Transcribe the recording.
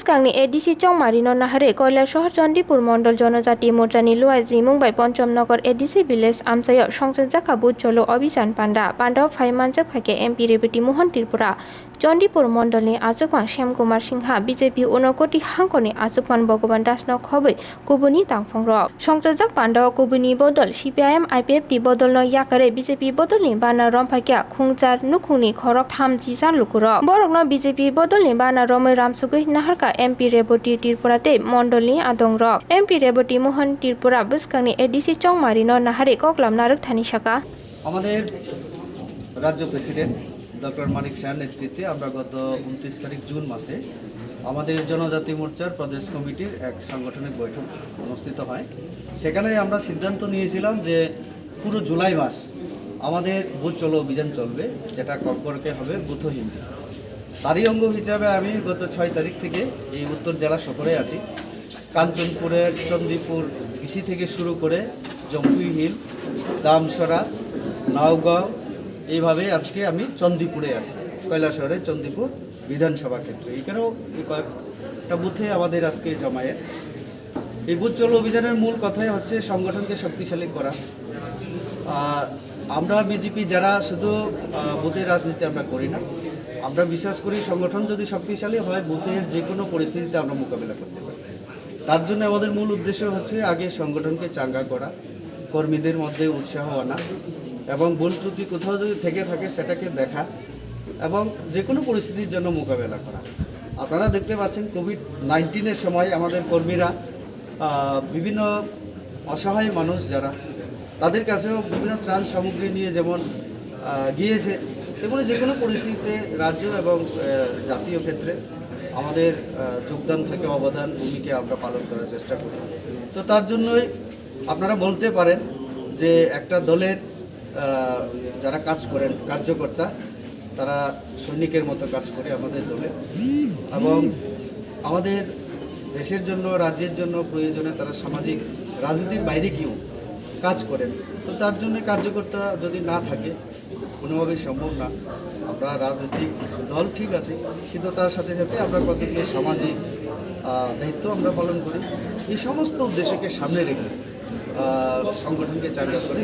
Buskangni ADC Chongmarino Nahare Koilar Shohor Chandipur Mondol Jonojati Morjani Luaji Mumbai Ponchamnagar ADC Village Amsayo Songsajaka Booth Cholo Obishan Panda Phai Manjak Phake MP Rebati Mohan Tripura Chandipur Mondolni Ajokwan Shyam Kumar Singha BJP Unokoti Hankoni Ajokwan Bhagavan Dasno Khoboi Kubuni Tangphongrok Songsajak Panda Kubuni Bodol Cpim Inpt Bodolno Yakarwi BJP Bodolni Bana Romphainairokno Khungchar Nukhungni Khorok Thamji Jan Lukurok Borokno BJP Bodolni Bana Lamsokha Naharka MP Rebati Tripurate Mondolni Adongrok MP Rebati Mohan Tripura Buskangni ADC Chongmarino Nahare Koklam Naruk Thani Shaka আমাদের রাজ্য president doctor মানিক শাহর নেতৃত্বে আমরা গত 29 তারিখ June মাসে আমাদের জনজাতি মোর্চার প্রদেশ কমিটির এক সাংগঠনিক বৈঠক অনুষ্ঠিত হয়। সেখানে আমরা সিদ্ধান্ত নিয়েছিলাম যে পুরো জুলাই মাস আমাদের বুথ চলো অভিযান চলবে, যেটা কর্করকে হবে বুথহীন। তারই অঙ্গ হিসাবে আমি গত 6 তারিখ থেকে এই উত্তর জেলা সফরে আছি। কাঞ্চনপুরের চন্দিপুর কৃষি থেকে শুরু করে জম্পুই হিল, দামসরা, নাওগাঁও, এইভাবে আজকে আমি চন্দিপুরে আছি, কৈলাসহরের চন্দিপুর বিধানসভা ক্ষেত্রে। এখানেও কয়েকটা বুথে আমাদের আজকে জমায়েত। এই বুথ চলো অভিযানের মূল কথাই হচ্ছে সংগঠনকে শক্তিশালী করা। আমরা বিজেপি যারা শুধু বুথের রাজনীতি আমরা করি না, আমরা বিশ্বাস করি সংগঠন যদি শক্তিশালী হয় বুথের যে কোনো পরিস্থিতিতে আমরা মোকাবিলা করতে পারি। তার জন্য আমাদের মূল উদ্দেশ্য হচ্ছে আগে সংগঠনকে চাঙ্গা করা, কর্মীদের মধ্যে উৎসাহ আনা এবং ভুল ত্রুটি কোথাও যদি থেকে থাকে সেটাকে দেখা এবং যে কোনো পরিস্থিতির জন্য মোকাবেলা করা। আপনারা দেখতে পাচ্ছেন কোভিড-19-এর সময় আমাদের কর্মীরা বিভিন্ন অসহায় মানুষ যারা, তাদের কাছেও বিভিন্ন ত্রাণ সামগ্রী নিয়ে যেমন গিয়েছে, তেমনি যে কোনো পরিস্থিতিতে রাজ্য এবং জাতীয় ক্ষেত্রে আমাদের যোগদান থেকে অবদান ভূমিকা আমরা পালন করার চেষ্টা করি। তো তার জন্যই আপনারা বলতে পারেন যে একটা দলের যারা কাজ করেন কার্যকর্তা, তারা সৈনিকের মতো কাজ করে আমাদের দলে এবং আমাদের দেশের জন্য রাজ্যের জন্য প্রয়োজনে তারা সামাজিক রাজনীতির বাইরে গিয়েও কাজ করেন। তো তার জন্য কার্যকর্তা যদি না থাকে কোনোভাবেই সম্ভব না। আমরা রাজনৈতিক দল ঠিক আছে, কিন্তু তার সাথে সাথে আমরা কতগুলো সামাজিক দায়িত্ব আমরা পালন করি। এই সমস্ত উদ্দেশ্যকে সামনে রেখে সংগঠনকে চাঙ্গা করে